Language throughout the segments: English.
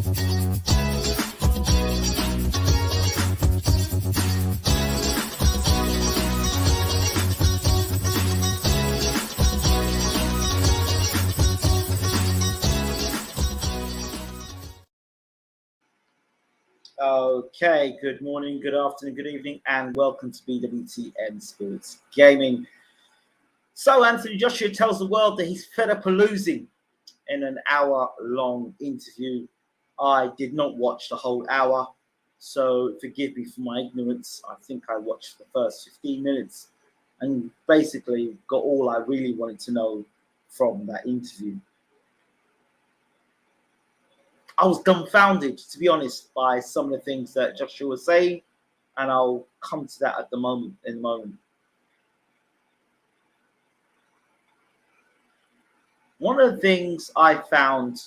Okay, good morning, good afternoon, good evening, and welcome to BWTM Sports Gaming. So Anthony Joshua tells the world that he's fed up of losing in an hour-long interview. I did not watch the whole hour, so forgive me for my ignorance. I think I watched the first 15 minutes and basically got all I really wanted to know from that interview. I was dumbfounded, to be honest, by some of the things that Joshua was saying, and I'll come to that in a moment. One of the things I found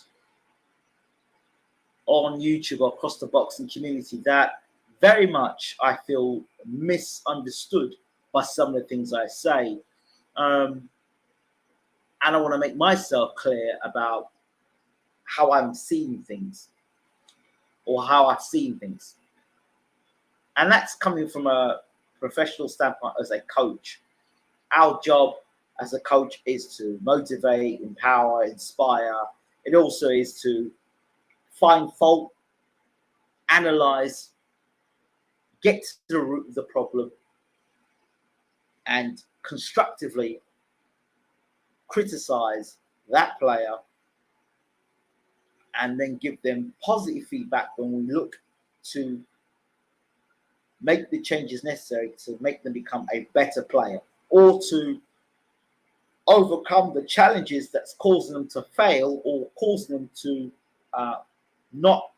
on YouTube or across the boxing community that very much I feel misunderstood by some of the things I say, and I want to make myself clear about how I'm seeing things or how I've seen things. And that's coming from a professional standpoint as a coach. Our job as a coach is to motivate, empower, inspire. It also is to find fault, analyze, get to the root of the problem, and constructively criticize that player and then give them positive feedback when we look to make the changes necessary to make them become a better player or to overcome the challenges that's causing them to fail or causing them to not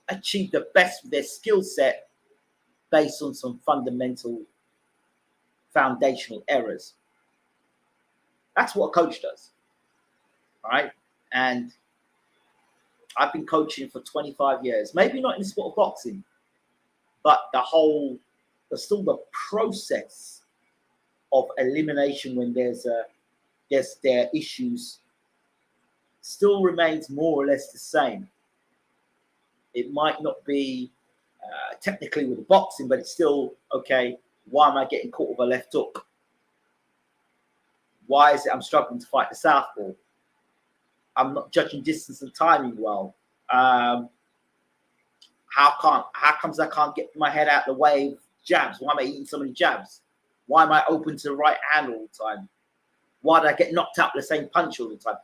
achieve the best of their skill set based on some fundamental foundational errors. That's what a coach does, right? And I've been coaching for 25 years, maybe not in the sport of boxing, but still the process of elimination when there are issues still remains more or less the same. It might not be technically with the boxing, but it's still, okay, why am I getting caught with a left hook? Why is it I'm struggling to fight the southpaw? I'm not judging distance and timing well. How comes I can't get my head out the way of jabs? Why am I eating so many jabs? Why am I open to the right hand all the time? Why do I get knocked out with the same punch all the time?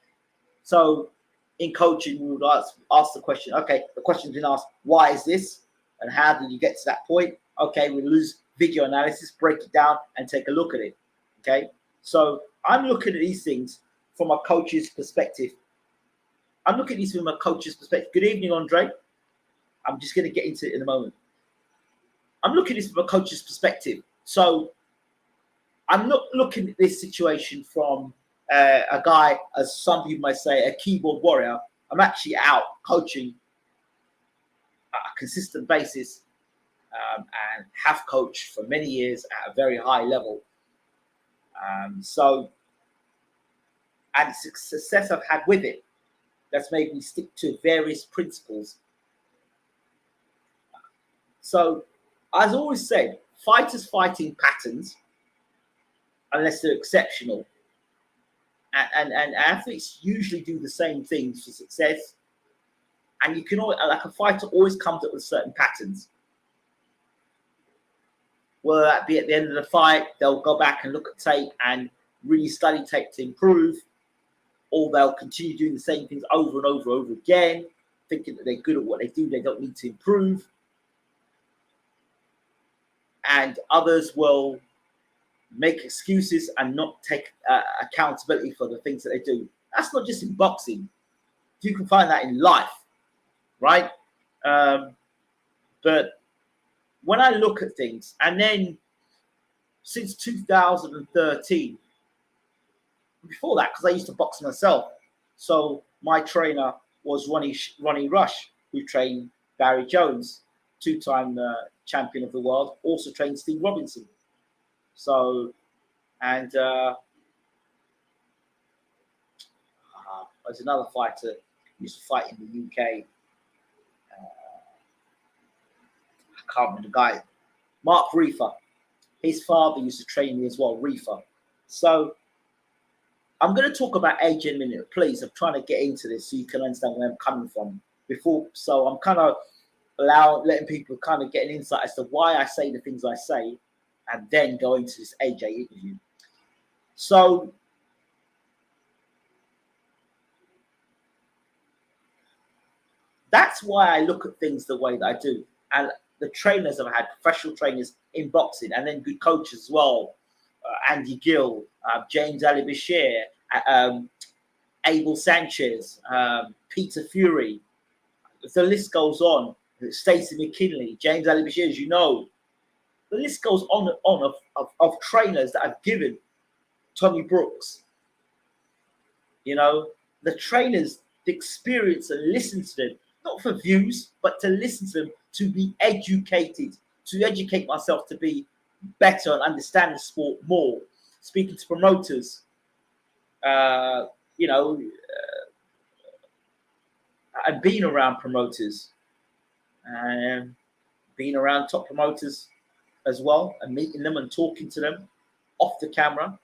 So in coaching, we would ask the question, okay, the question's been asked, why is this? And how did you get to that point? Okay, we lose video analysis, break it down and take a look at it. Okay, so I'm looking at these things from a coach's perspective. Good evening, Andre. I'm just going to get into it in a moment. I'm looking at this from a coach's perspective. So I'm not looking at this situation from a guy, as some people might say, a keyboard warrior. I'm actually out coaching at a consistent basis and have coached for many years at a very high level. And the success I've had with it, that's made me stick to various principles. So, as always said, fighters fighting patterns, unless they're exceptional, and athletes usually do the same things for success. And you can always, like a fighter, always comes up with certain patterns. Whether that be at the end of the fight, they'll go back and look at tape and really study tape to improve, or they'll continue doing the same things over and over again, thinking that they're good at what they do, they don't need to improve. And others will make excuses and not take accountability for the things that they do. That's not just in boxing. You can find that in life, right? But when I look at things, and then since 2013, before that, because I used to box myself, so my trainer was Ronnie Rush, who trained Barry Jones, two-time champion of the world, also trained Steve Robinson. So, and there's another fighter who used to fight in the UK. can't remember the guy, Mark Reefer. His father used to train me as well, Reefer. So I'm going to talk about AJ in a minute. Please, I'm trying to get into this so you can understand where I'm coming from. So I'm kind of letting people kind of get an insight as to why I say the things I say, and then go into this AJ interview. So that's why I look at things the way that I do. And the trainers I've had, professional trainers in boxing, and then good coaches as well. Andy Gill, James Ali Bashir, Abel Sanchez, Peter Fury. The list goes on. Stacey McKinley, James Ali Bashir, as you know. The list goes on and on of trainers that I've given. Tommy Brooks. You know, the trainers, the experience, and listen to them, not for views, but to listen to them, to be educated, to educate myself to be better and understand the sport more. Speaking to promoters, and being around promoters, and being around top promoters as well, and meeting them and talking to them off the camera,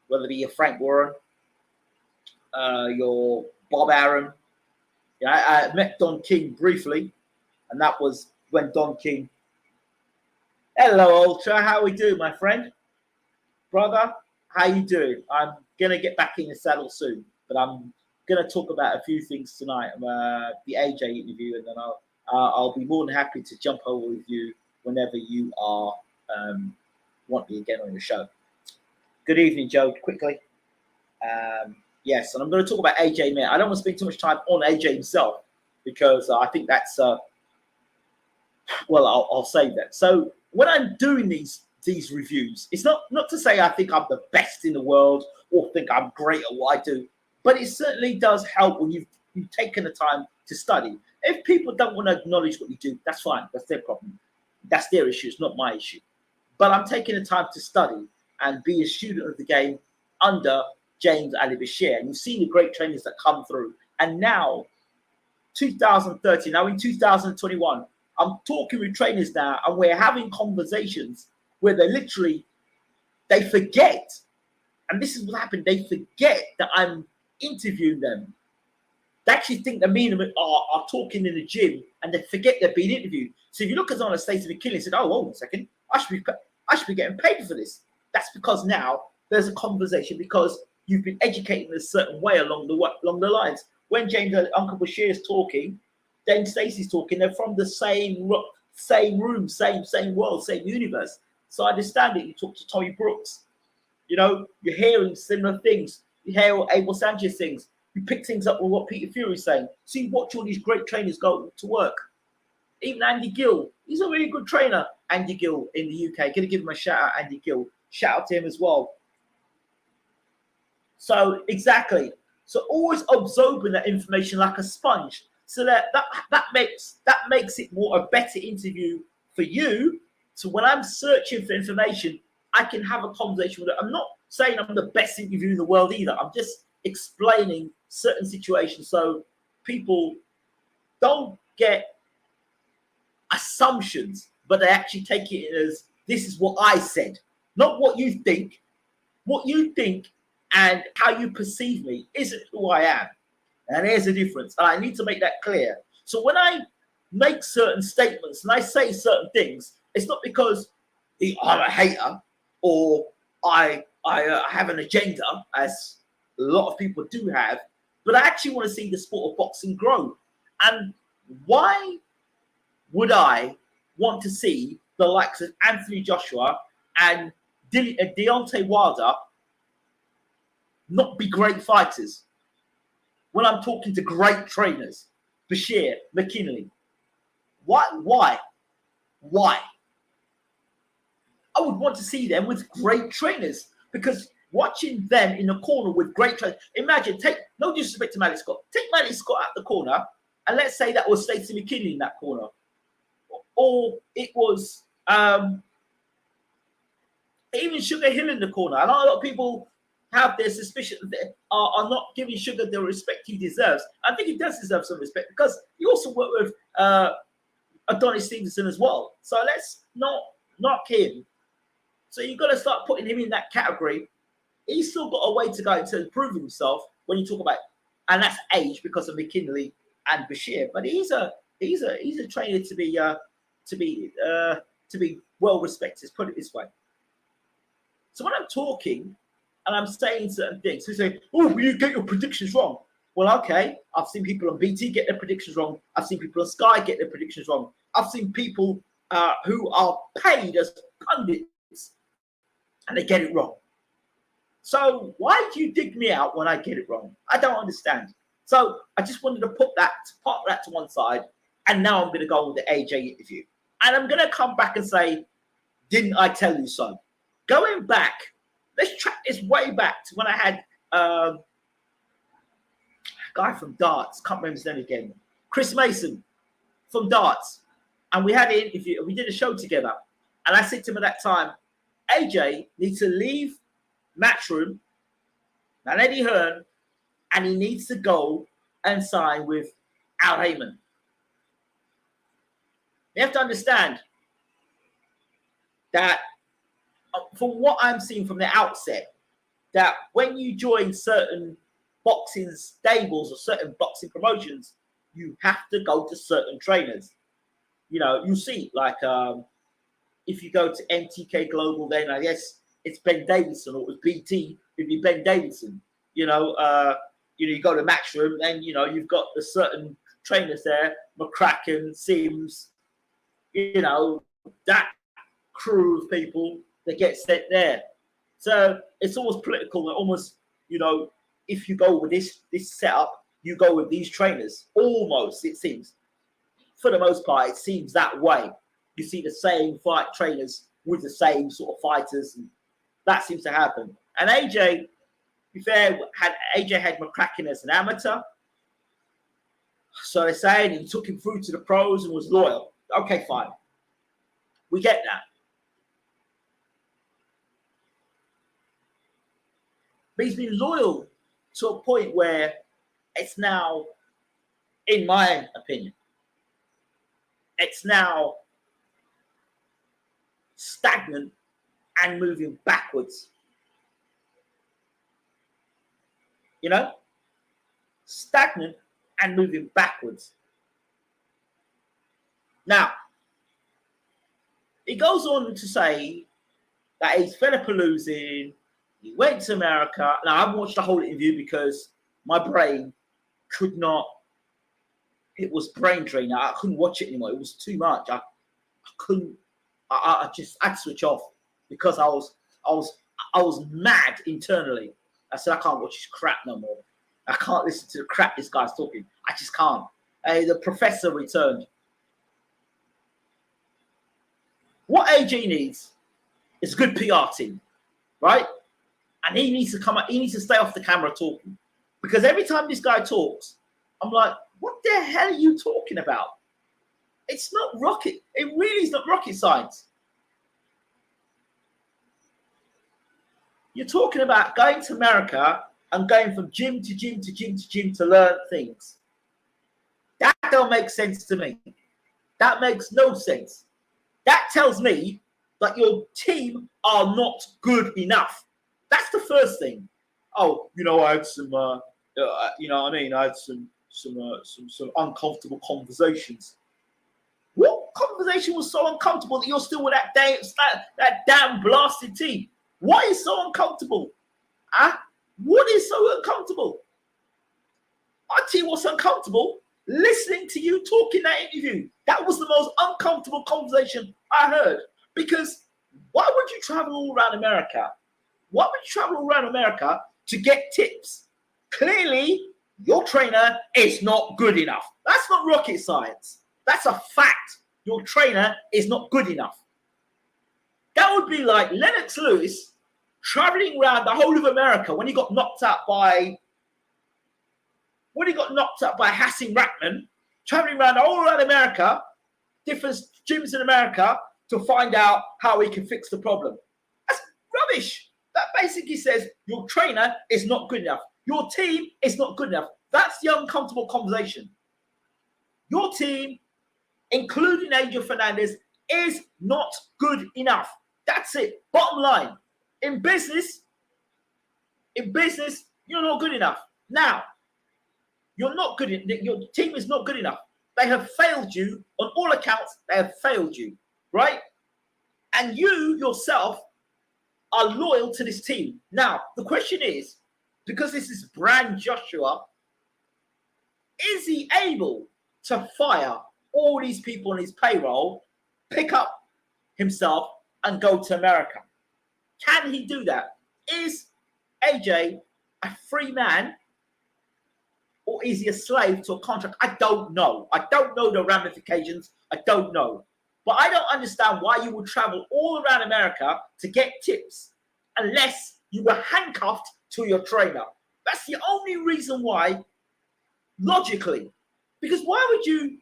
whether it be your Frank Warren, your Bob Arum. I met Don King briefly, and that was when Don King. Hello, Ultra. How we doing, my friend? Brother, how you doing? I'm going to get back in the saddle soon, but I'm going to talk about a few things tonight. The AJ interview, and then I'll be more than happy to jump over with you whenever you are want me again on your show. Good evening, Joe. Quickly. Yes, and I'm going to talk about AJ now. I don't want to spend too much time on AJ himself because I think that's I'll save that. So when I'm doing these reviews, it's not to say I think I'm the best in the world or think I'm great at what I do, but it certainly does help when you've taken the time to study. If people don't want to acknowledge what you do, that's fine. That's their problem. That's their issue. It's not my issue. But I'm taking the time to study and be a student of the game under James Ali Bashir. And you've seen the great trainers that come through. And now, 2013, now in 2021, I'm talking with trainers now, and we're having conversations where they forget, and this is what happened, they forget that I'm interviewing them. They actually think that me and them are talking in the gym, and they forget they're being interviewed. So if you look at someone like Stacey McKinley and said, oh, hold on a second, I should be getting paid for this. That's because now there's a conversation, because you've been educated in a certain way along the lines. When James Uncle Bashir is talking, then Stacey's talking. They're from the same room, same world, same universe. So I understand it. You talk to Tommy Brooks, you're hearing similar things. You hear what Abel Sanchez things. You pick things up with what Peter Fury's saying. So you watch all these great trainers go to work. Even Andy Gill, he's a really good trainer. Andy Gill in the UK. Gonna give him a shout out, Andy Gill. Shout out to him as well. So exactly. So always absorbing that information like a sponge. So that makes it a better interview for you. So when I'm searching for information, I can have a conversation with it. I'm not saying I'm the best interviewer in the world either. I'm just explaining certain situations so people don't get assumptions, but they actually take it as this is what I said, not what you think. What you think and how you perceive me isn't who I am. And there's a difference. And I need to make that clear. So when I make certain statements and I say certain things, it's not because I'm a hater or I have an agenda, as a lot of people do have, but I actually want to see the sport of boxing grow. And why would I want to see the likes of Anthony Joshua and Deontay Wilder not be great fighters when I'm talking to great trainers? Bashir, McKinley. Why? I would want to see them with great trainers, because watching them in the corner with great trainers. Imagine, no disrespect to Malik Scott, take Malik Scott out the corner, and let's say that was Stacey McKinley in that corner, or it was even Sugar Hill in the corner. I know a lot of people have their suspicion that they are not giving Sugar the respect he deserves. I think he does deserve some respect, because he also worked with Adonis Stevenson as well. So let's not knock him. So you've got to start putting him in that category. He's still got a way to go to improve himself when you talk about, and that's age because of McKinley and Bashir. But he's a trainer to be well respected. Let's put it this way. So when I'm talking and I'm saying certain things, they say, "Oh, you get your predictions wrong." Well, okay, I've seen people on BT get their predictions wrong. I've seen people on Sky get their predictions wrong. I've seen people who are paid as pundits and they get it wrong. So why do you dig me out when I get it wrong? I don't understand. So I just wanted to park that to one side, and now I'm going to go with the AJ interview. And I'm going to come back and say, didn't I tell you so? Going back, let's track this way back to when I had a guy from darts, can't remember his name again, Chris Mason from darts. And we had an interview, we did a show together. And I said to him at that time, AJ needs to leave Matchroom and Eddie Hearn, and he needs to go and sign with Al Heyman. You have to understand that from what I'm seeing from the outset, that when you join certain boxing stables or certain boxing promotions, you have to go to certain trainers. You know, you see, like if you go to MTK Global, then I guess it's Ben Davidson, or it was BT, it'd be Ben Davidson. You go to Matchroom, and you've got the certain trainers there, McCracken, Sims, that crew of people that get set there. So it's almost political, almost, if you go with this setup, you go with these trainers. Almost, it seems. For the most part, it seems that way. You see the same fight trainers with the same sort of fighters, and that seems to happen. And AJ, to be fair, had McCracken as an amateur. So they're saying he took him through to the pros and was loyal. Okay, fine. We get that. But he's been loyal to a point where it's now, in my opinion, it's now stagnant and moving backwards. Stagnant and moving backwards. Now, he goes on to say that he's fed up of losing. He went to America. Now, I haven't watched the whole interview because my brain could not. It was brain drain. I couldn't watch it anymore. It was too much. I couldn't. I just had to switch off because I was mad internally. I said, I can't watch this crap no more. I can't listen to the crap this guy's talking. I just can't. The professor returned. What AJ needs is a good PR team, right? And he needs to come out. He needs to stay off the camera talking, because every time this guy talks, I'm like, what the hell are you talking about? It's not rocket. It really is not rocket science. You're talking about going to America and going from gym to gym to gym to gym to learn things. That don't make sense to me. That makes no sense. That tells me that your team are not good enough. That's the first thing. Oh, I had some, I had some uncomfortable conversations. What conversation was so uncomfortable that you're still with that damn blasted team? What is so uncomfortable? What is so uncomfortable? I'll tell you what's uncomfortable. Listening to you talk in that interview. That was the most uncomfortable conversation I heard. Because why would you travel all around America? Why would you travel all around America to get tips? Clearly, your trainer is not good enough. That's not rocket science. That's a fact. Your trainer is not good enough. That would be like Lennox Lewis traveling around the whole of America when he got knocked out by Hassan Rahman, traveling around all around America, different gyms in America, to find out how he can fix the problem. That's rubbish. That basically says your trainer is not good enough. Your team is not good enough. That's the uncomfortable conversation. Your team including Angel Fernandez, is not good enough. That's it. Bottom line. In business, you're not good enough. Now, you're not good. Your team is not good enough. They have failed you on all accounts. They have failed you, right? And you yourself are loyal to this team. Now, the question is, because this is brand Joshua, is he able to fire all these people on his payroll, pick up himself, and go to America? Can he do that? Is AJ a free man, or is he a slave to a contract? I don't know. I don't know the ramifications. I don't know. But I don't understand why you would travel all around America to get tips unless you were handcuffed to your trainer. That's the only reason why, logically. Because why would you...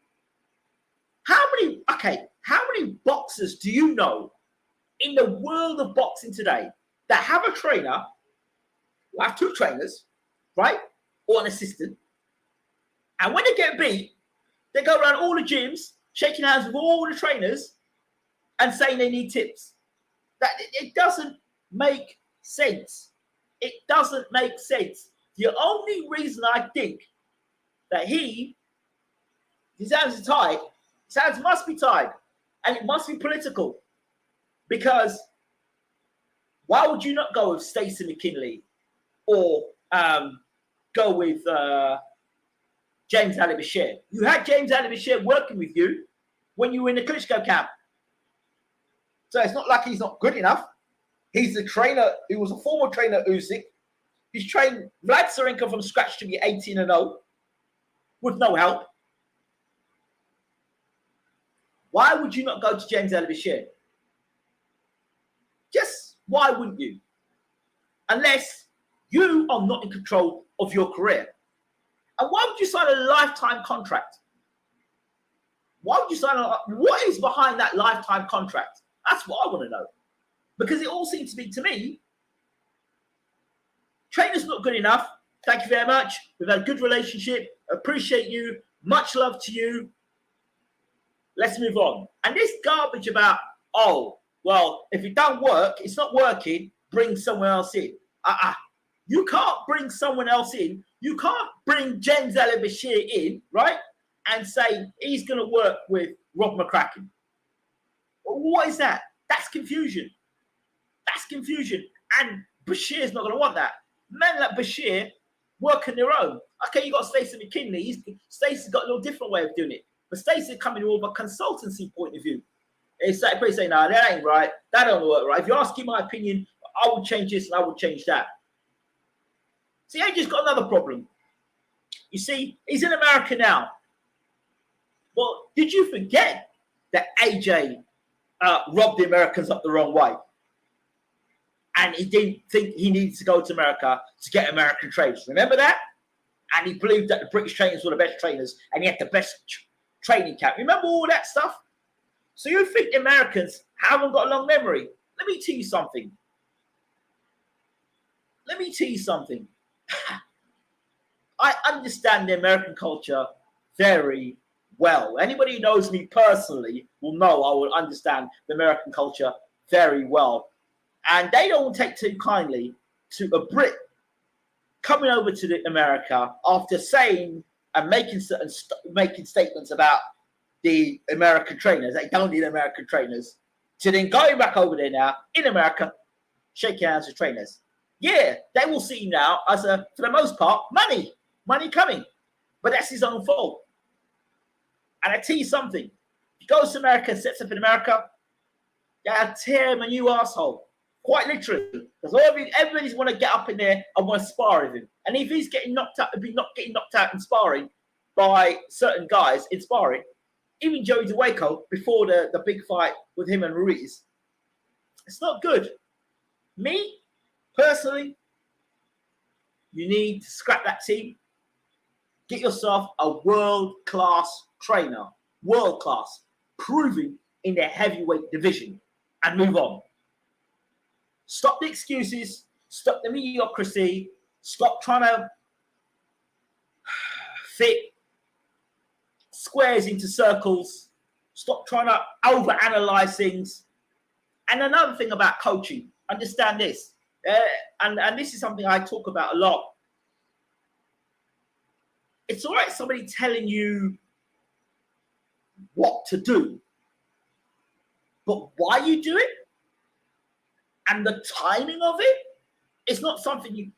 How many boxers do you know in the world of boxing today that have a trainer, have two trainers, right? Or an assistant. And when they get beat, they go around all the gyms, shaking hands with all the trainers and saying they need tips. That it doesn't make sense. It doesn't make sense. The only reason I think that his hands are tied, his hands must be tied, and it must be political. Because why would you not go with Stacey McKinley or go with James Ali Bashir? You had James Ali Bashir working with you when you were in the Klitschko camp. So it's not like he's not good enough. He's a trainer. He was a former trainer at Usyk. He's trained Vlad Tsarenko from scratch to be 18-0 with no help. Why would you not go to James Ali Bashir? Just why wouldn't you? Unless you are not in control of your career. And why would you sign a lifetime contract? Why would you sign what is behind that lifetime contract? That's what I want to know. Because it all seems to be, to me, trainer's not good enough. Thank you very much. We've had a good relationship. Appreciate you. Much love to you. Let's move on. And this garbage about, oh, well, if it don't work, it's not working, bring someone else in. You can't bring someone else in. You can't bring James Ali Bashir in, right? And say he's going to work with Rob McCracken. What is that? That's confusion. That's confusion. And Bashir's not going to want that. Men like Bashir work on their own. Okay, you got Stacey McKinley. Stacey's got a little different way of doing it. But Stacey coming with a consultancy point of view. It's like pretty saying, no, that ain't right. That don't work right. If you're asking my opinion, I would change this and I would change that. See, AJ's got another problem. You see, he's in America now. Well, did you forget that AJ rubbed the Americans up the wrong way? And he didn't think he needed to go to America to get American trainers. Remember that? And he believed that the British trainers were the best trainers and he had the best training camp. Remember all that stuff? So you think the Americans haven't got a long memory? Let me tell you something. I understand the American culture very well. Anybody who knows me personally will know I will understand the American culture very well. And they don't take too kindly to a Brit coming over to America after saying and making statements about the American trainers. They don't need American trainers. To then going back over there now in America, shaking hands with trainers. Yeah, they will see now as for the most part, money coming. But that's his own fault. And I tell you something, if he goes to America and sets up in America, they'll tear him a new asshole. Quite literally. Because everybody's want to get up in there and want to spar with him. And if he's getting knocked out, not getting knocked out in sparring by certain guys in sparring, even Joey DeWaco before the big fight with him and Ruiz, it's not good. Me, personally, you need to scrap that team. Get yourself a world-class trainer. World-class. Proving in the heavyweight division. And move on. Stop the excuses. Stop the mediocrity. Stop trying to fit squares into circles. Stop trying to overanalyze things. And another thing about coaching, understand this, and this is something I talk about a lot. It's all right somebody telling you what to do, but why you do it and the timing of it, it's not something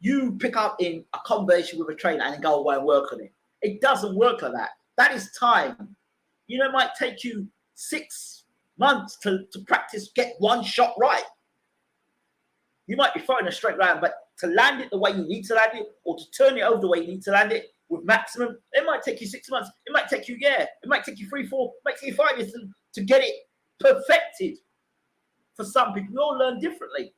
you pick up in a conversation with a trainer and go away and work on it. It doesn't work like that. That is time. You know, it might take you 6 months to practice, get one shot right. You might be throwing a straight round, but to land it the way you need to land it, or to turn it over the way you need to land it with maximum, it might take you 6 months. It might take you a year. It might take you 3, 4, it might take you 5 years to get it perfected. For some people, we all learn differently.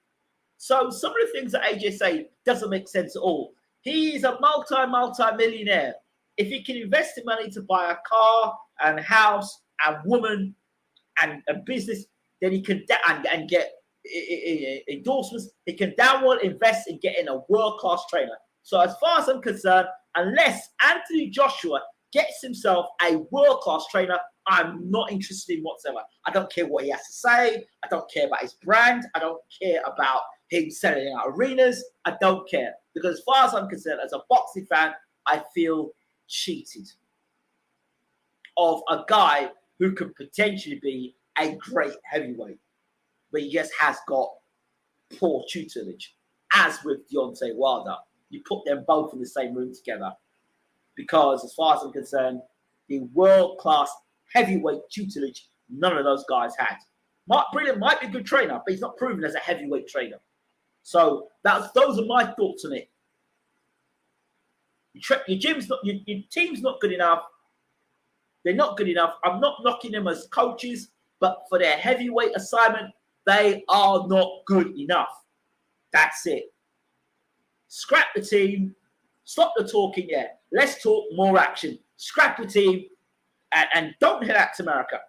So some of the things that AJ say doesn't make sense at all. He is a multi-millionaire. If he can invest the money to buy a car and house and woman and business, then he can and get endorsements. He can downward invest in getting a world-class trainer. So as far as I'm concerned, unless Anthony Joshua gets himself a world-class trainer, I'm not interested in whatsoever. I don't care what he has to say. I don't care about his brand. I don't care about him selling out arenas. I don't care. Because as far as I'm concerned, as a boxing fan, I feel cheated of a guy who could potentially be a great heavyweight, but he just has got poor tutelage, as with Deontay Wilder. You put them both in the same room together, because as far as I'm concerned, the world-class heavyweight tutelage, none of those guys had. Mark Brilliant might be a good trainer, but he's not proven as a heavyweight trainer. So those are my thoughts on it. Your team's not good enough. They're not good enough. I'm not knocking them as coaches, but for their heavyweight assignment, they are not good enough. That's it. Scrap the team. Stop the talking there. Let's talk more action. Scrap the team and don't head out to America.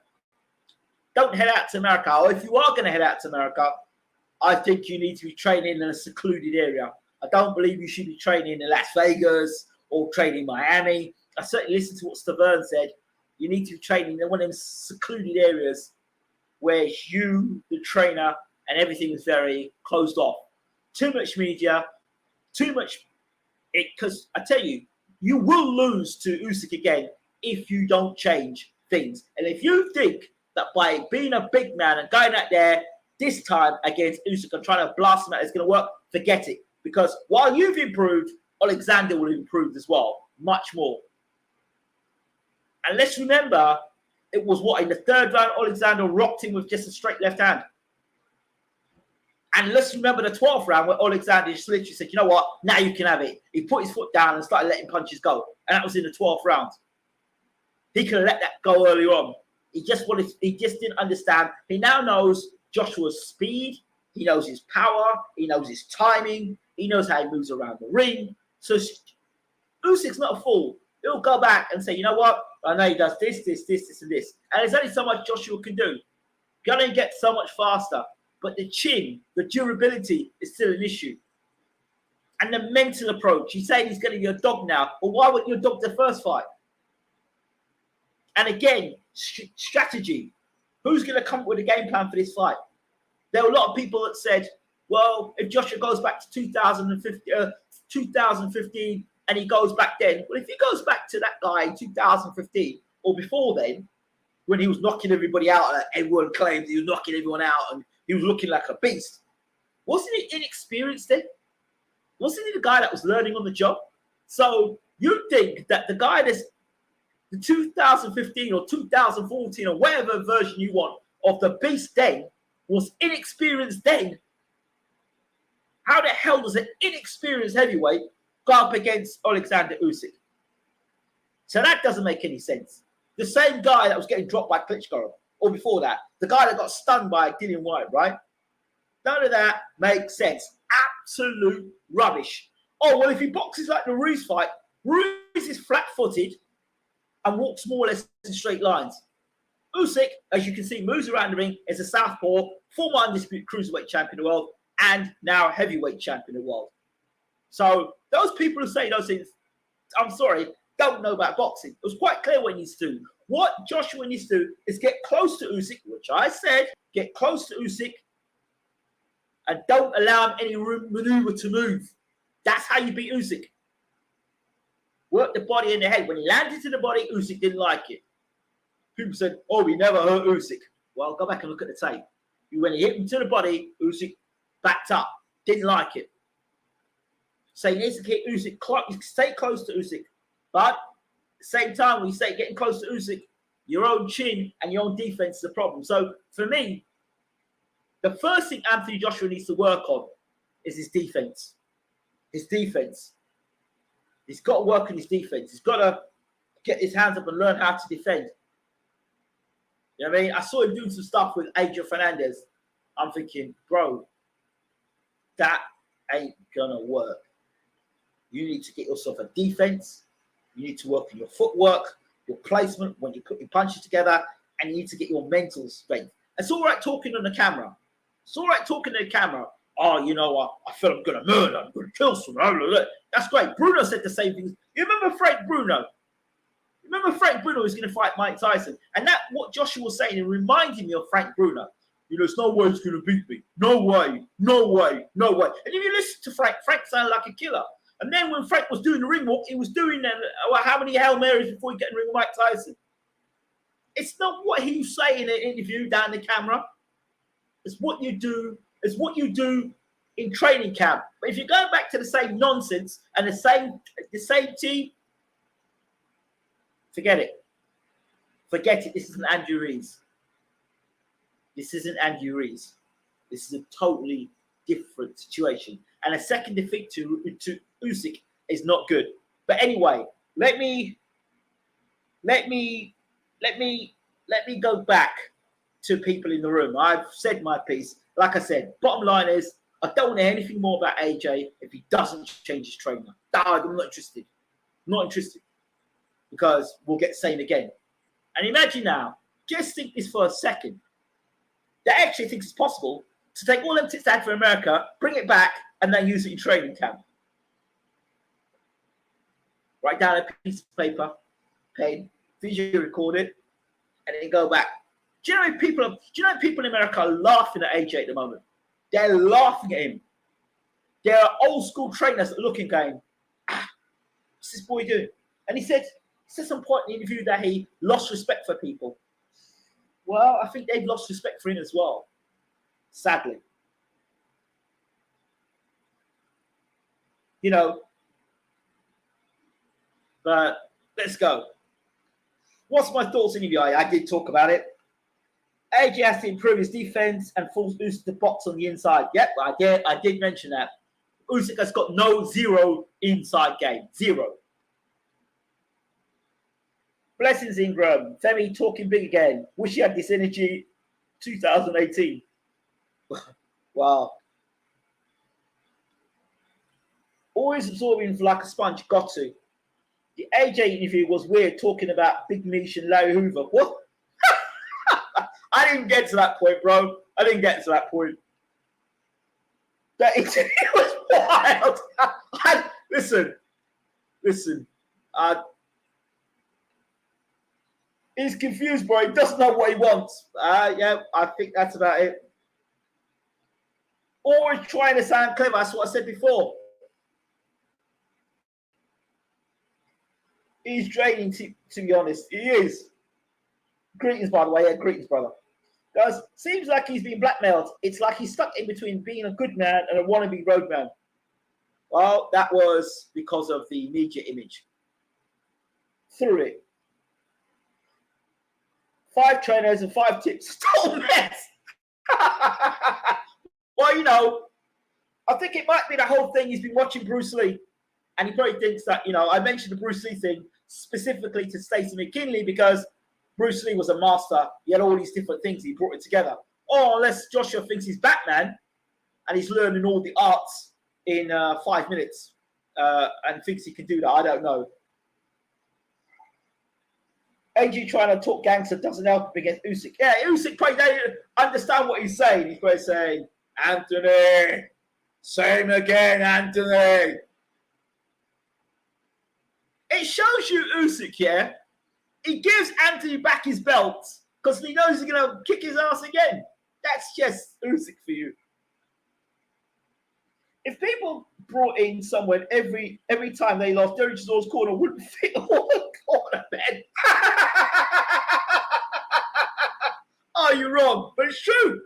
Don't head out to America. Or if you are going to head out to America, I think you need to be training in a secluded area. I don't believe you should be training in Las Vegas or training in Miami. I certainly listened to what Stavern said. You need to be training in one of them secluded areas where you, the trainer, and everything is very closed off. Too much media, too much. Because I tell you, you will lose to Usyk again if you don't change things. And if you think that by being a big man and going out there this time against Usyk and trying to blast him out is going to work, forget it. Because while you've improved, Oleksandr will improve as well, much more. And let's remember, it was what, in the third round, Oleksandr rocked him with just a straight left hand. And let's remember the 12th round where Oleksandr just literally said, you know what, now you can have it. He put his foot down and started letting punches go. And that was in the 12th round. He could have let that go earlier on. He just didn't understand. He now knows Joshua's speed. He knows his power. He knows his timing. He knows how he moves around the ring. So Usyk's not a fool. He'll go back and say, you know what? I know he does this, and this. And there's only so much Joshua can do. Gonna get so much faster. But the chin, the durability is still an issue. And the mental approach. He's saying he's going to be a dog now. Well, why weren't you a dog the first fight? And again, strategy. Who's going to come up with a game plan for this fight? There were a lot of people that said, well, if Joshua goes back to 2015 and he goes back then, well, if he goes back to that guy in 2015 or before then, when he was knocking everybody out, everyone claimed he was knocking everyone out and he was looking like a beast. Wasn't he inexperienced then? Wasn't he the guy that was learning on the job? So you think that the guy that's the 2015 or 2014 or whatever version you want of the beast then was inexperienced then? How the hell does an inexperienced heavyweight go up against Oleksandr Usyk? So that doesn't make any sense. The same guy that was getting dropped by Klitschko, or before that, the guy that got stunned by Dillian White, right? None of that makes sense. Absolute rubbish. Oh, well, if he boxes like the Ruiz fight, Ruiz is flat-footed and walks more or less in straight lines. Usyk, as you can see, moves around the ring as a southpaw, former undisputed cruiserweight champion of the world, and now heavyweight champion of the world. So those people who say those things, I'm sorry, don't know about boxing. It was quite clear what he needs to do. What Joshua needs to do is get close to Usyk, which I said, get close to Usyk, and don't allow him any maneuver to move. That's how you beat Usyk. Work the body and the head. When he landed to the body, Usyk didn't like it. People said, oh, he never hurt Usyk. Well, go back and look at the tape. When he hit him to the body, Usyk backed up. Didn't like it. So he needs to get Usyk stay close to Usyk. But at the same time, when you say getting close to Usyk, your own chin and your own defense is a problem. So for me, the first thing Anthony Joshua needs to work on is his defense. His defense. He's got to work on his defense. He's got to get his hands up and learn how to defend. You know what I mean? I saw him doing some stuff with Adrian Fernandez. I'm thinking, bro, that ain't going to work. You need to get yourself a defense. You need to work on your footwork, your placement, when you put your punches together, and you need to get your mental strength. It's all right talking on the camera. It's all right talking to the camera. Oh, you know what? I feel I'm going to murder. I'm going to kill someone. That's great. Bruno said the same things. You remember Frank Bruno? Remember Frank Bruno was going to fight Mike Tyson? And that, what Joshua was saying, it reminded me of Frank Bruno. You know, there's no way he's going to beat me. No way. No way. No way. And if you listen to Frank, Frank sounded like a killer. And then when Frank was doing the ring walk, he was doing how many Hail Marys before he get in the ring with Mike Tyson? It's not what he was saying in an interview down the camera. It's what you do. It's what you do in training camp. But if you're going back to the same nonsense and the same team, forget it. Forget it. This isn't Andrew Rees. This isn't Andrew Rees. This is a totally different situation. And a second defeat to Usyk is not good. But anyway, let me go back to people in the room. I've said my piece. Like I said, bottom line is I don't want to hear anything more about AJ if he doesn't change his trainer. I'm not interested. Not interested. Because we'll get the same again. And imagine now, just think this for a second. They actually think it's possible to take all them tips they had for America, bring it back, and then use it in training camp. Write down a piece of paper, pen, video record it, and then go back. Do you know people in America are laughing at AJ at the moment? They're laughing at him. There are old school trainers that are looking, going, what's this boy doing? And he said some point in the interview that he lost respect for people. Well, I think they've lost respect for him as well, sadly. You know, but let's go. What's my thoughts on the interview? I did talk about it. AJ has to improve his defense and force Usyk to box on the inside. Yep, I did mention that. Usyk has got zero inside game. Zero. Blessings, Ingram. Femi talking big again. Wish he had this energy 2018. Wow. Always absorbing like a sponge. Got to. The AJ interview was weird, talking about Big Mish and Larry Hoover. What? I didn't get to that point, bro. I didn't get to that point. That interview was wild. Listen. He's confused, bro. He doesn't know what he wants. Yeah, I think that's about it. Always trying to sound clever. That's what I said before. He's draining, to be honest. He is. Greetings, by the way. Yeah, greetings, brother. Guys, seems like he's been blackmailed. It's like he's stuck in between being a good man and a wannabe roadman. Well, that was because of the media image. Through it. 5 trainers and 5 tips. Total mess. Well, you know, I think it might be the whole thing. He's been watching Bruce Lee. And he probably thinks that, you know, I mentioned the Bruce Lee thing specifically to Stacey McKinley because Bruce Lee was a master. He had all these different things. He brought it together. Or unless Joshua thinks he's Batman and he's learning all the arts in 5 minutes and thinks he can do that. I don't know. AJ trying to talk gangster doesn't help him against Usyk. Yeah, Usyk probably doesn't understand what he's saying. He's probably saying, Anthony, same again, Anthony. it shows you Usyk, yeah. He gives Anthony back his belt because he knows he's going to kick his ass again. That's just Usyk for you. If people brought in someone every time they lost, Derek Chisol's corner wouldn't fit all the corner, man. Oh, you're wrong, but it's true.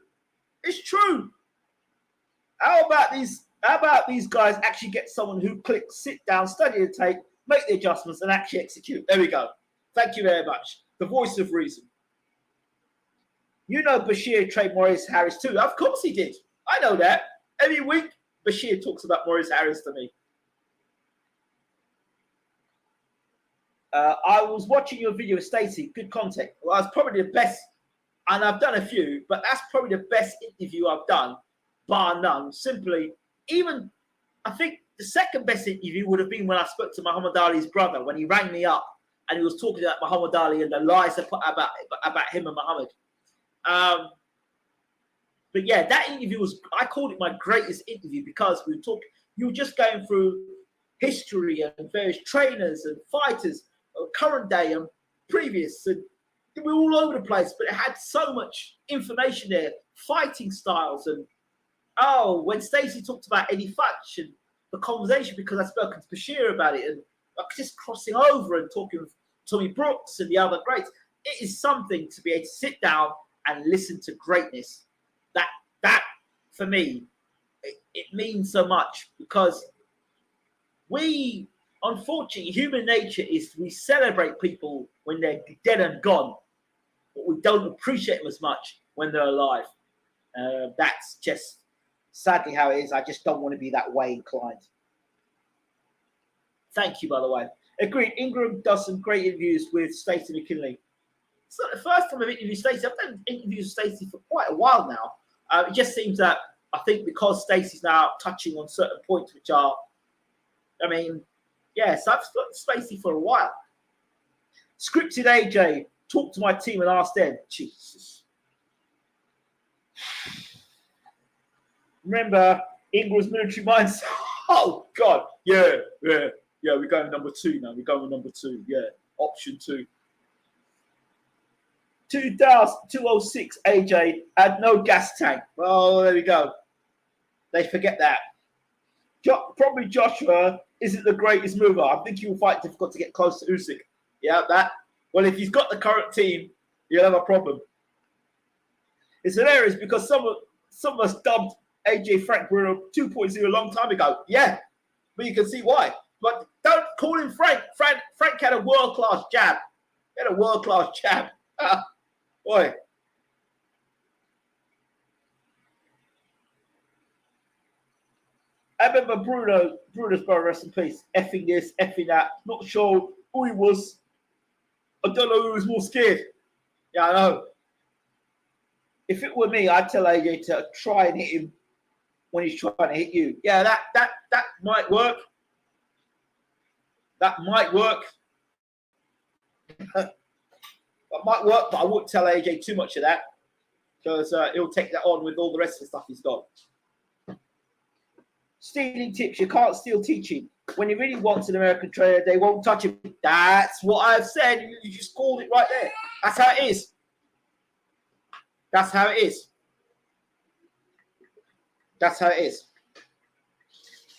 It's true. How about these guys actually get someone who clicks, sit down, study the tape, make the adjustments, and actually execute? There we go. Thank you very much. The voice of reason. You know Bashir trained Maurice Harris too. Of course he did. I know that. Every week, Bashir talks about Maurice Harris to me. I was watching your video with Stacey. Good content. Well, that's probably the best, and I've done a few, but that's probably the best interview I've done, bar none. Simply, even I think the second best interview would have been when I spoke to Muhammad Ali's brother when he rang me up and he was talking about Muhammad Ali and the lies about him and Muhammad. But yeah, that interview was, I called it my greatest interview because you were just going through history and various trainers and fighters, current day and previous, and we were all over the place, but it had so much information there, fighting styles, and when Stacey talked about Eddie Futch and the conversation, because I spoke to Bashir about it, and just crossing over and talking with Tommy Brooks and the other greats, it is something to be able to sit down and listen to greatness. That for me, it means so much, because we, unfortunately, human nature is we celebrate people when they're dead and gone, but we don't appreciate them as much when they're alive. That's just sadly how it is. I just don't want to be that way inclined. Thank you, by the way. Agreed. Ingram does some great interviews with Stacey McKinley. It's not the first time I've interviewed Stacey. I've done interviews with Stacey for quite a while now. It just seems that I think because Stacey's now touching on certain points which are, I mean, yes, I've spoken to Stacey for a while. Scripted AJ, talk to my team and ask them. Jesus. Remember Ingram's military mindset? Oh, God. Yeah. We're going number 2 now. We're going with number 2. Yeah. Option 2. 206 AJ had no gas tank. Well, there we go. They forget that. Probably Joshua isn't the greatest mover. I think he will fight difficult to get close to Usyk. Yeah, that. Well, if he's got the current team, you'll have a problem. It's hilarious because some of us dubbed AJ Frank Bruno 2.0 a long time ago. Yeah, but you can see why. But don't call him Frank. Frank had a world-class jab. Boy. I remember Bruno's brother, rest in peace, effing this, effing that. Not sure who he was. I don't know who was more scared. Yeah, I know. If it were me, I'd tell AJ to try and hit him when he's trying to hit you. Yeah, that might work. That might work. That might work, but I wouldn't tell AJ too much of that because he'll take that on with all the rest of the stuff he's got. Stealing tips. You can't steal teaching. When he really wants an American trainer, they won't touch him. That's what I've said. You just called it right there. That's how it is. That's how it is. That's how it is.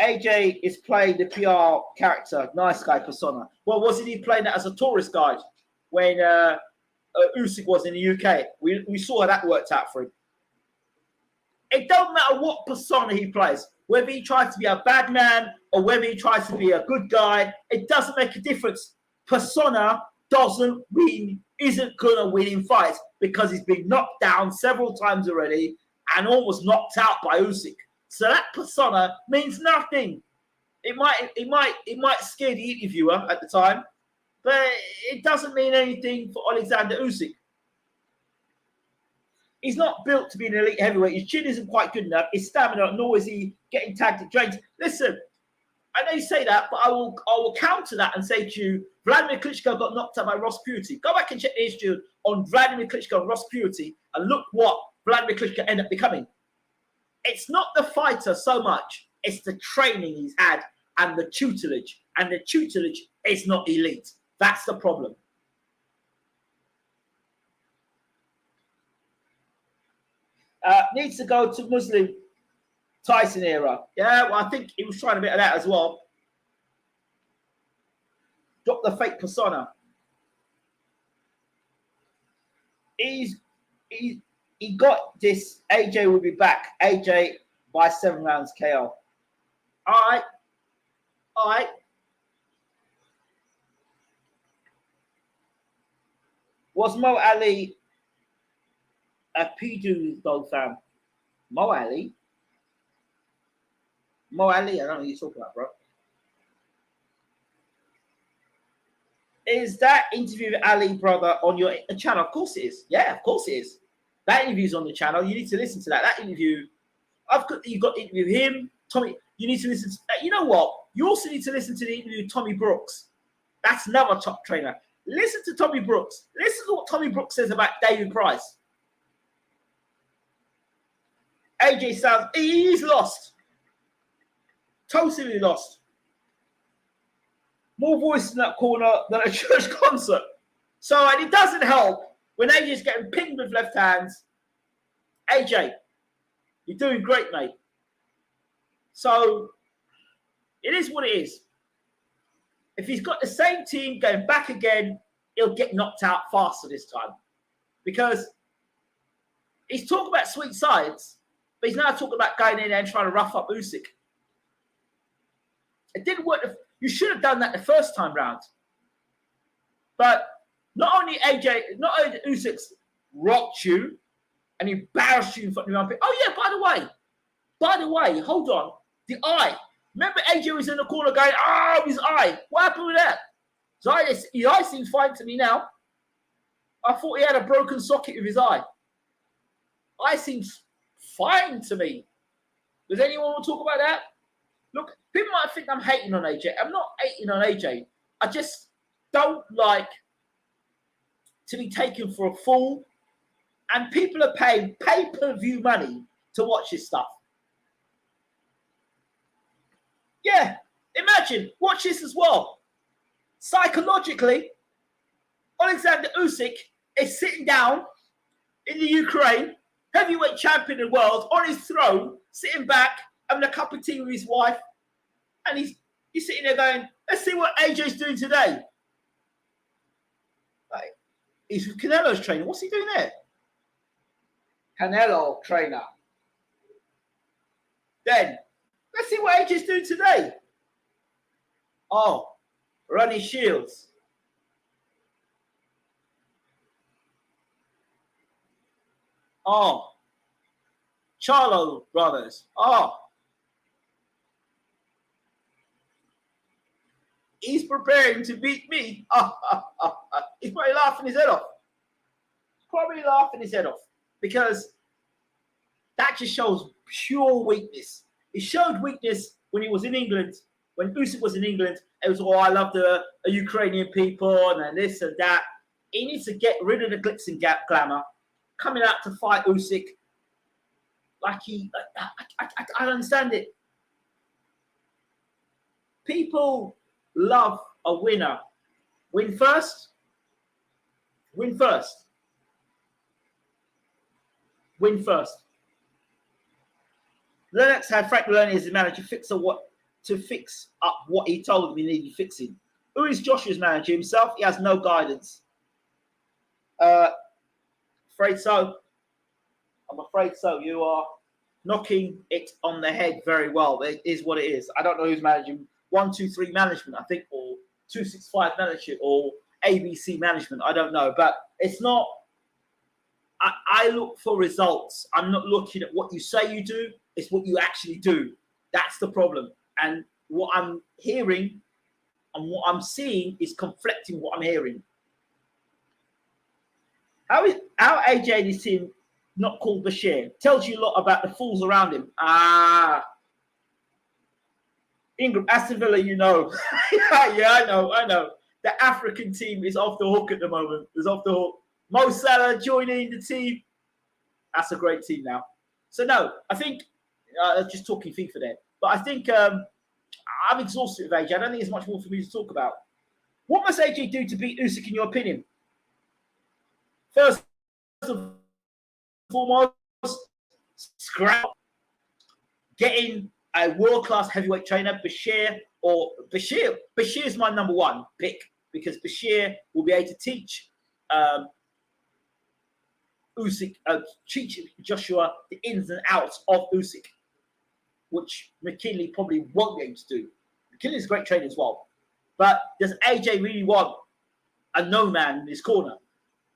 AJ is playing the PR character, nice guy persona. Well, wasn't he playing that as a tourist guide when Usyk was in the UK? We saw how that worked out for him. It don't matter what persona he plays, whether he tries to be a bad man or whether he tries to be a good guy, it doesn't make a difference. Persona doesn't win, isn't going to win in fights because he's been knocked down several times already and almost knocked out by Usyk. So that persona means nothing. It might scare the interviewer at the time, but it doesn't mean anything for Oleksandr Usyk. He's not built to be an elite heavyweight. His chin isn't quite good enough. His stamina, nor is he getting tagged at drains. Listen, I know you say that, but I will counter that and say to you, Vladimir Klitschko got knocked out by Ross Purity. Go back and check the history on Vladimir Klitschko and Ross Purity and look what Vladimir Klitschko ended up becoming. It's not the fighter so much. It's the training he's had and the tutelage. And the tutelage It's not elite. That's the problem. Needs to go to Muslim Tyson era. Yeah, well, I think he was trying a bit of that as well. Drop the fake persona. He got this. AJ will be back. AJ by 7 rounds KO. All right. Was Mo Ali a Pidu dog fan? Mo Ali? Mo Ali, I don't know what you're talking about, bro. Is that interview with Ali, brother, on your channel? Of course it is. Yeah, of course it is. That interview's on the channel. You need to listen to that. That interview, you've got to interview him, Tommy. You need to listen to, you know what? You also need to listen to the interview with Tommy Brooks. That's another top trainer. Listen to Tommy Brooks. Listen to what Tommy Brooks says about David Price. AJ Styles, he's lost. Totally lost. More voice in that corner than a church concert. So, and it doesn't help when AJ's getting pinged with left hands. AJ, you're doing great, mate. So, it is what it is. If he's got the same team going back again, he'll get knocked out faster this time. Because he's talking about sweet sides, but he's now talking about going in there and trying to rough up Usyk. It didn't work. You should have done that the first time round. But not only Usyk's rocked you and embarrassed you in front of your own people. Oh, yeah, by the way, hold on. The eye. Remember AJ was in the corner going, oh, his eye. What happened with that? His eye seems fine to me now. I thought he had a broken socket with his eye. Eye seems fine to me. Does anyone want to talk about that? Look, people might think I'm hating on AJ. I'm not hating on AJ. I just don't like to be taken for a fool. And people are paying pay-per-view money to watch this stuff. Yeah, imagine, watch this as well. Psychologically, Oleksandr Usyk is sitting down in the Ukraine, heavyweight champion of the world, on his throne, sitting back, having a cup of tea with his wife, and he's sitting there going, let's see what AJ's doing today. Like, he's with Canelo's trainer. What's he doing there? Canelo trainer. Then, let's see what AJ's doing today. Oh, Ronnie Shields. Oh, Charlo brothers. Oh, he's preparing to beat me. He's probably laughing his head off. Because that just shows pure weakness. He showed weakness when he was in England. When Usyk was in England, it was, I love the Ukrainian people and then this and that. He needs to get rid of the glitz and glamour. Coming out to fight Usyk, I don't understand it. People love a winner. Win first. Lennox had Frank Maloney as his manager fix up what he told him he needed fixing. Who is Joshua's manager himself? He has no guidance. Afraid so. I'm afraid so. You are knocking it on the head very well. It is what it is. I don't know who's managing 123 management, I think, or 265 management, or ABC management. I don't know, but it's not. I look for results. I'm not looking at what you say you do. It's what you actually do. That's the problem. And what I'm hearing and what I'm seeing is conflicting what I'm hearing. How AJ and his team not called Bashir tells you a lot about the fools around him. Ingram, Aston Villa, you know. yeah, I know. The African team is off the hook at the moment. Is off the hook. Mo Salah joining the team. That's a great team now. So no, I think just talking FIFA there, but I think I'm exhausted with AJ. I don't think there's much more for me to talk about. What must AJ do to beat Usyk in your opinion? First and foremost, scrap. Getting a world-class heavyweight trainer, Bashir, or Bashir. Bashir is my number one pick because Bashir will be able to teach Usyk, teach Joshua the ins and outs of Usyk, which McKinley probably won't be able to do. McKinley's a great trainer as well. But does AJ really want a no-man in his corner?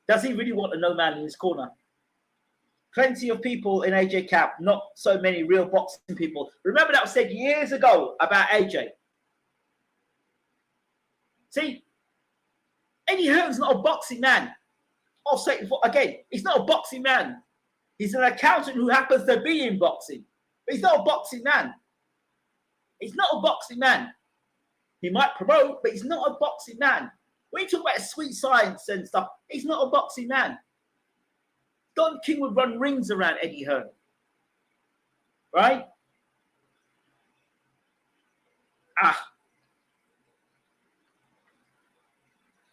Does he really want a no-man in his corner? Plenty of people in AJ camp, not so many real boxing people. Remember that was said years ago about AJ. See, Eddie Hearn's not a boxing man. I'll say it again, he's not a boxing man. He's an accountant who happens to be in boxing. But he's not a boxing man. He's not a boxing man. He might promote, but he's not a boxing man. When you talk about sweet science and stuff, he's not a boxing man. Don King would run rings around Eddie Hearn. Right?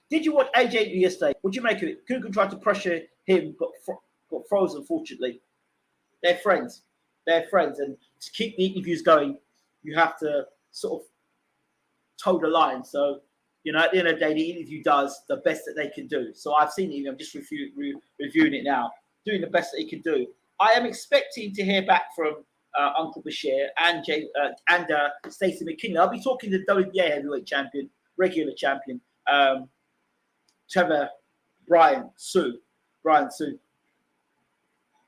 Did you watch AJ yesterday? What do you make of it? Coogan tried to pressure him, got frozen, unfortunately. They're friends. They're friends. And to keep the interviews going, you have to sort of toe the line. So, you know, at the end of the day, the interview does the best that they can do. So I've seen it. I'm just reviewing it now. Doing the best that he can do. I am expecting to hear back from Uncle Bashir and Stacey McKinley. I'll be talking to the WBA heavyweight champion, regular champion, Trevor Brian Sue.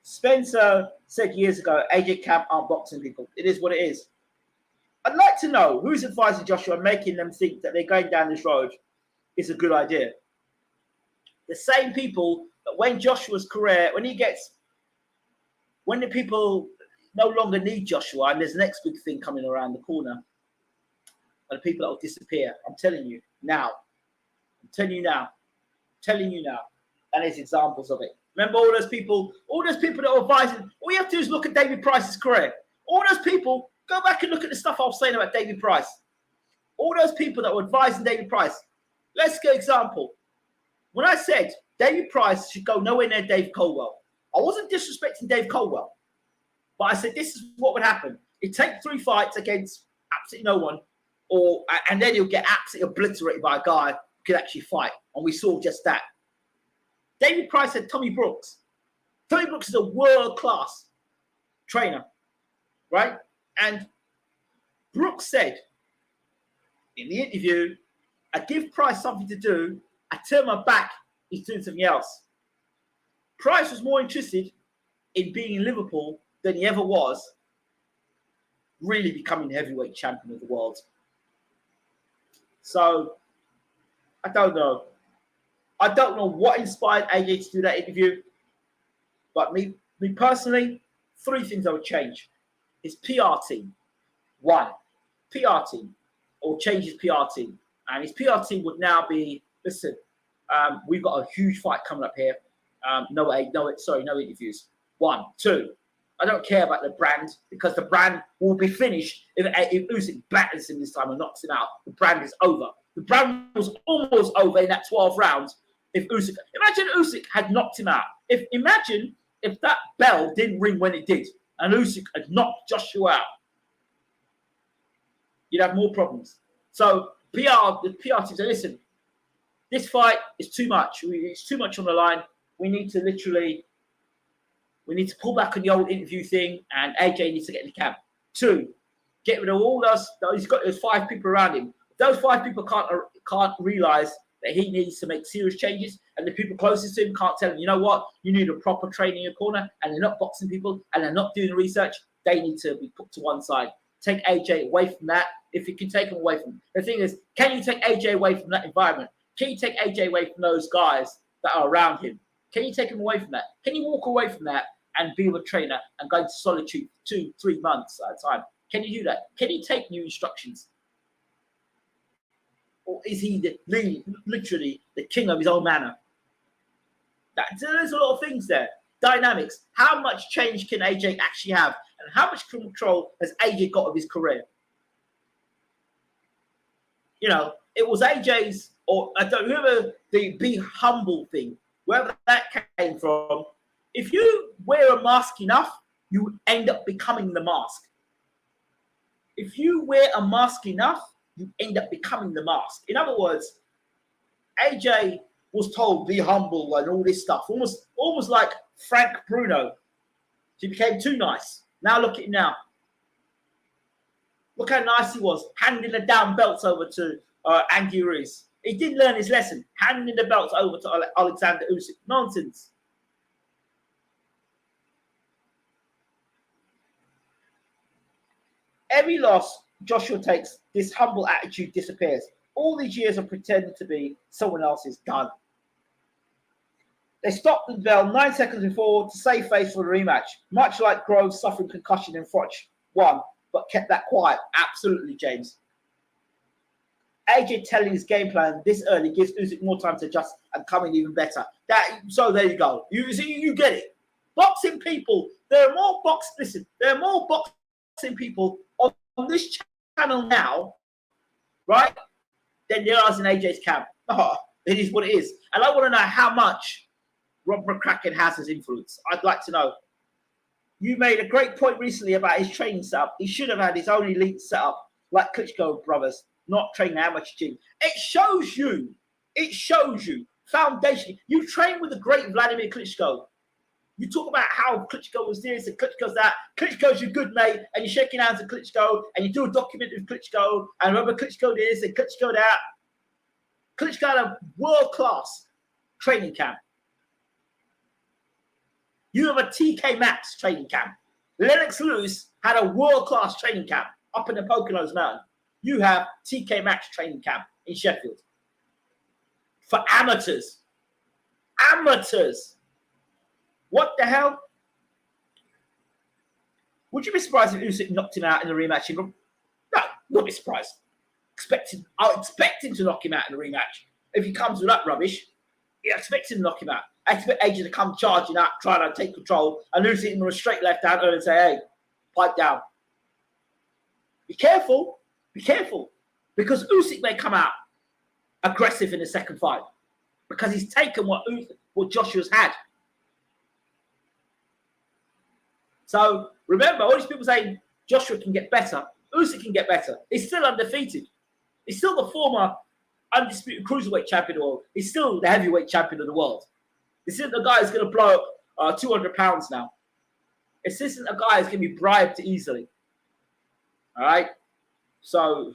Spencer said years ago, AJ Camp aren't boxing people. It is what it is. I'd like to know who's advising Joshua and making them think that they're going down this road is a good idea. The same people that when Joshua's career, when the people no longer need Joshua and there's the next big thing coming around the corner, are the people that will disappear. I'm telling you now. And there's examples of it. Remember all those people that are advising, all you have to do is look at David Price's career. All those people, go back and look at the stuff I was saying about David Price. All those people that were advising David Price. Let's get an example. When I said David Price should go nowhere near Dave Coldwell, I wasn't disrespecting Dave Coldwell, but I said this is what would happen. He'd take 3 fights against absolutely no one, and then he'll get absolutely obliterated by a guy who could actually fight. And we saw just that. David Price said Tommy Brooks. Tommy Brooks is a world-class trainer, right? And Brooks said in the interview, I give Price something to do, I turn my back, he's doing something else. Price was more interested in being in Liverpool than he ever was really becoming the heavyweight champion of the world. So, I don't know. I don't know what inspired AJ to do that interview, but me personally, 3 things I would change. His PR team. 1, PR team, or change his PR team. And his PR team would now be, listen, we've got a huge fight coming up here. No interviews. 1, 2. I don't care about the brand because the brand will be finished if Usyk batters him this time and knocks him out. The brand is over. The brand was almost over in that 12 rounds. If Usyk, imagine Usyk had knocked him out. Imagine if that bell didn't ring when it did, and Usyk had knocked Joshua out. You'd have more problems. So the PR team said, listen, this fight is too much. It's too much on the line. We need to pull back on the old interview thing, and AJ needs to get in the camp. 2, get rid of all those. There's 5 people around him. Those 5 people can't realize that he needs to make serious changes, and the people closest to him can't tell him, you know what, you need a proper trainer in your corner, and they're not boxing people, and they're not doing the research. They need to be put to one side. Take AJ away from that, if you can take him away from. The thing is, can you take AJ away from that environment? Can you take AJ away from those guys that are around him? Can you take him away from that? Can you walk away from that and be with a trainer and go into solitude 2-3 months at a time? Can you do that? Can you take new instructions? Or is he literally the king of his own manor? There's a lot of things there. Dynamics. How much change can AJ actually have? And how much control has AJ got of his career? You know, it was AJ's or I don't remember the be humble thing, wherever that came from. If you wear a mask enough, you end up becoming the mask. If you wear a mask enough, you end up becoming the mask. In other words, AJ was told be humble and all this stuff, almost like Frank Bruno. She became too nice. Now look at him now. Look how nice he was, handing the down belts over to Andy Ruiz. He didn't learn his lesson, handing the belts over to Oleksandr Usyk. Nonsense. Every loss Joshua takes, this humble attitude disappears. All these years of pretending to be someone else is done. They stopped the bell 9 seconds before to save face for the rematch, much like Groves suffering concussion in Froch won, but kept that quiet. Absolutely, James. AJ telling his game plan this early gives Usyk more time to adjust and come in even better. So there you go. You see, you get it. Boxing people, there are more boxing people on this channel now, right, than there are in AJ's camp. Oh, it is what it is. And I want to know how much Rob McCracken has his influence. I'd like to know. You made a great point recently about his training setup. He should have had his own elite setup, like Klitschko brothers, not train amateur gym. It shows you, foundationally. You train with the great Vladimir Klitschko. You talk about how Klitschko was this and Klitschko's that. Klitschko's your good mate, and you're shaking hands with Klitschko, and you do a documentary with Klitschko, and remember Klitschko this and Klitschko that. Klitschko had a world-class training camp. You have a TK Maxx training camp. Lennox Lewis had a world-class training camp up in the Poconos Mountain. You have TK Maxx training camp in Sheffield. For amateurs. Amateurs. What the hell? Would you be surprised if Usyk knocked him out in the rematch? No, not be surprised. I'll expect him to knock him out in the rematch. If he comes with that rubbish, I expect him to knock him out. I expect AJ to come charging out, trying to take control, and Usyk him with a straight left hand and say, hey, pipe down. Be careful. Be careful. Because Usyk may come out aggressive in the second fight. Because he's taken what Joshua's had. So remember, all these people saying Joshua can get better. Usyk can get better. He's still undefeated. He's still the former undisputed cruiserweight champion of the world. He's still the heavyweight champion of the world. This isn't a guy who's going to blow up 200 pounds now. This isn't a guy who's going to be bribed easily. All right? So,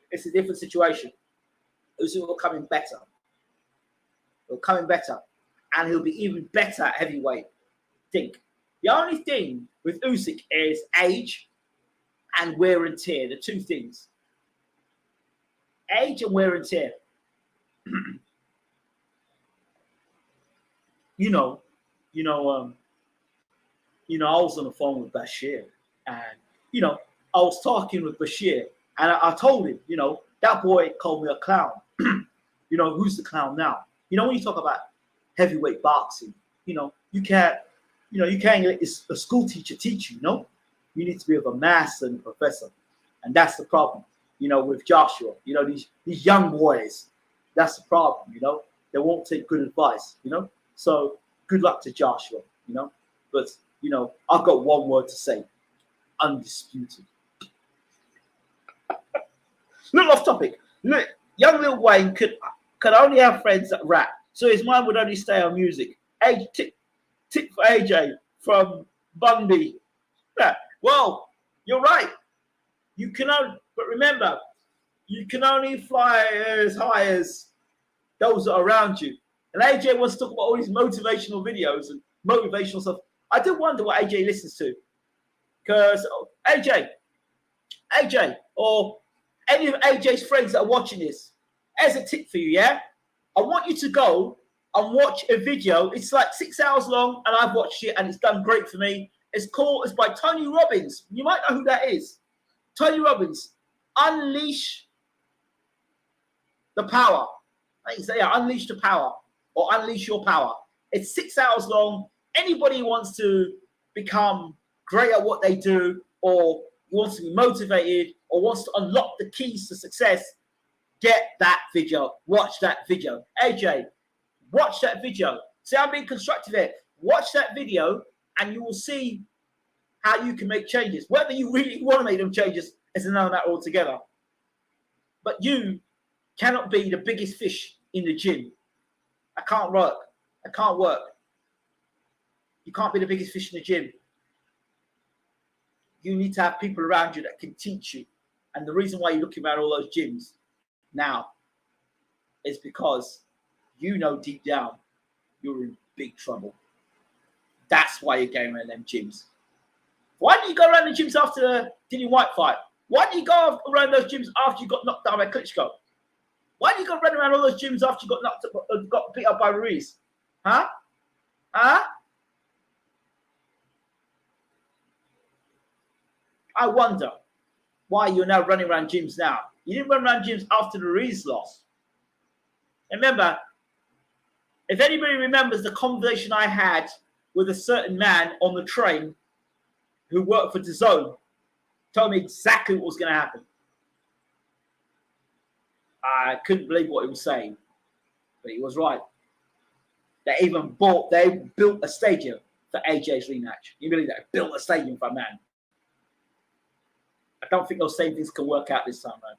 it's a different situation. Usyk will come in better. He'll come in better. And he'll be even better at heavyweight. Think. The only thing with Usyk is age and wear and tear. The two things. Age and wear and tear. I was on the phone with Bashir, and I was talking with Bashir, and I told him, that boy called me a clown. Who's the clown now? When you talk about heavyweight boxing, you can't let a school teacher teach you. You need to be of a master and a professor, and that's the problem. With Joshua, these young boys, that's the problem. They won't take good advice. So good luck to Joshua. But I've got one word to say: undisputed. Little off topic. Look, young Lil Wayne could only have friends that rap, so his mind would only stay on music. Tip for AJ from Bundy. Yeah, well, you're right. You can only, but remember, you can only fly as high as those that are around you. And AJ wants to talk about all these motivational videos and motivational stuff. I do wonder what AJ listens to. Because AJ, or any of AJ's friends that are watching this, as a tip for you, yeah? I want you to go and watch a video. It's like 6 hours long, and I've watched it, and it's done great for me. It's by Tony Robbins. You might know who that is. Tony Robbins. Unleash the power. Unleash the power, or unleash your power. It's 6 hours long. Anybody who wants to become great at what they do, or wants to be motivated, or wants to unlock the keys to success, get that video. Watch that video. AJ, watch that video. See, I'm being constructive here. Watch that video and you will see how you can make changes. Whether you really want to make them changes is another matter altogether. But you cannot be the biggest fish in the gym. I can't work. I can't work. You can't be the biggest fish in the gym. You need to have people around you that can teach you. And the reason why you're looking at all those gyms now is because you know deep down you're in big trouble. That's why you're going around them gyms. Why do you go around the gyms after the Dillian White fight? Why do you go around those gyms after you got knocked down by Klitschko? Why do you go around all those gyms after you got beat up by Ruiz? Huh? Huh? I wonder why you're now running around gyms now. You didn't run around gyms after the Ruiz loss. Remember, if anybody remembers the conversation I had with a certain man on the train who worked for DAZN, told me exactly what was going to happen. I couldn't believe what he was saying, but he was right. They built a stadium for AJ's rematch. You believe that? Built a stadium for a man. I don't think those same things can work out this time, man.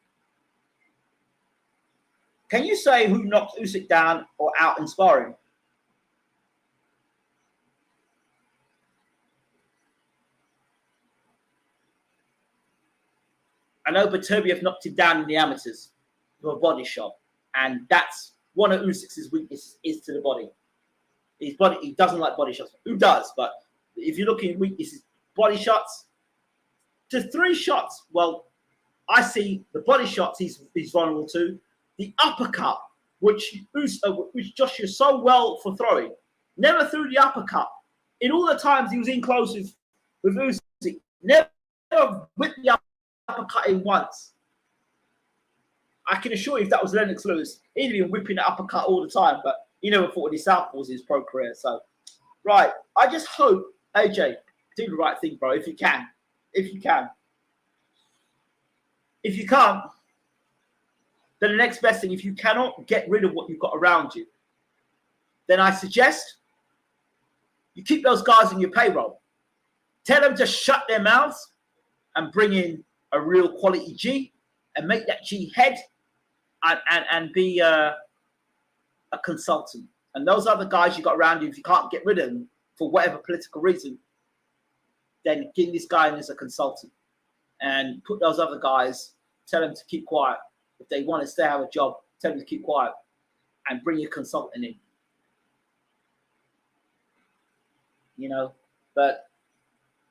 Can you say who knocked Usyk down or out in sparring? I know Beterbiev knocked him down in the amateurs with a body shot, and that's one of Usyk's weaknesses is to the body. His body, he doesn't like body shots. Who does? But if you're looking at weaknesses, body shots. To 3 shots, well, I see the body shots he's vulnerable to. The uppercut, which Joshua is so well for throwing, never threw the uppercut. In all the times he was in close with Usyk, never whipped the uppercut in once. I can assure you if that was Lennox Lewis, he'd been whipping the uppercut all the time, but he never fought with his southpaws in his pro career. So, right, I just hope, AJ, do the right thing, bro, if you can. If you can. If you can't, then the next best thing, if you cannot get rid of what you've got around you, then I suggest you keep those guys in your payroll. Tell them to shut their mouths and bring in a real quality G and make that G head and be a consultant. And those other guys you got around you, if you can't get rid of them for whatever political reason, then give this guy in as a consultant and put those other guys, tell them to keep quiet. If they want to stay have a job, tell them to keep quiet and bring your consultant in. You know, but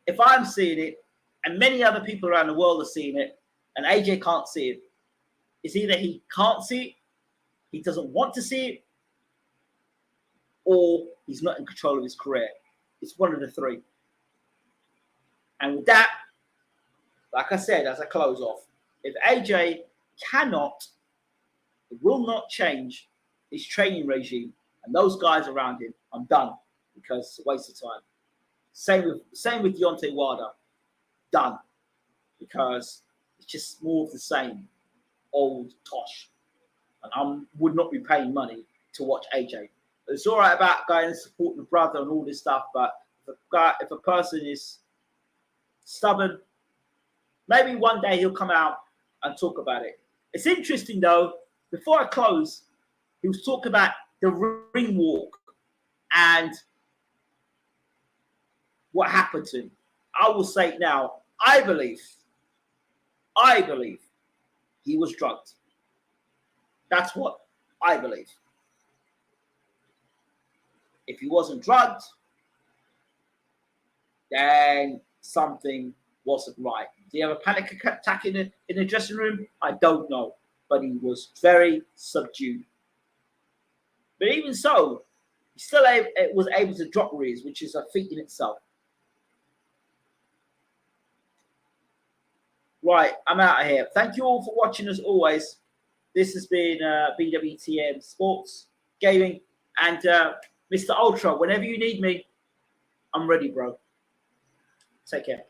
if I'm seeing it and many other people around the world are seeing it and AJ can't see it, it's either he can't see it, he doesn't want to see it, or he's not in control of his career. It's one of the 3. And with that, like I said, as I close off, if AJ will not change his training regime and those guys around him, I'm done because it's a waste of time. Same with Deontay Wilder, done because it's just more of the same old tosh. And I would not be paying to watch AJ. It's all right about going and supporting the brother and all this stuff, but if a person is stubborn, maybe one day he'll come out and talk about it. It's interesting though, before I close, he was talking about the ring walk and what happened to him. I will say it now, I believe he was drugged. That's what I believe. If he wasn't drugged, then something wasn't right. Did he have a panic attack in the dressing room? I don't know. But he was very subdued. But even so, he still was able to drop Ruiz, which is a feat in itself. Right, I'm out of here. Thank you all for watching as always. This has been BWTM Sports Gaming. And Mr. Ultra, whenever you need me, I'm ready, bro. Take care.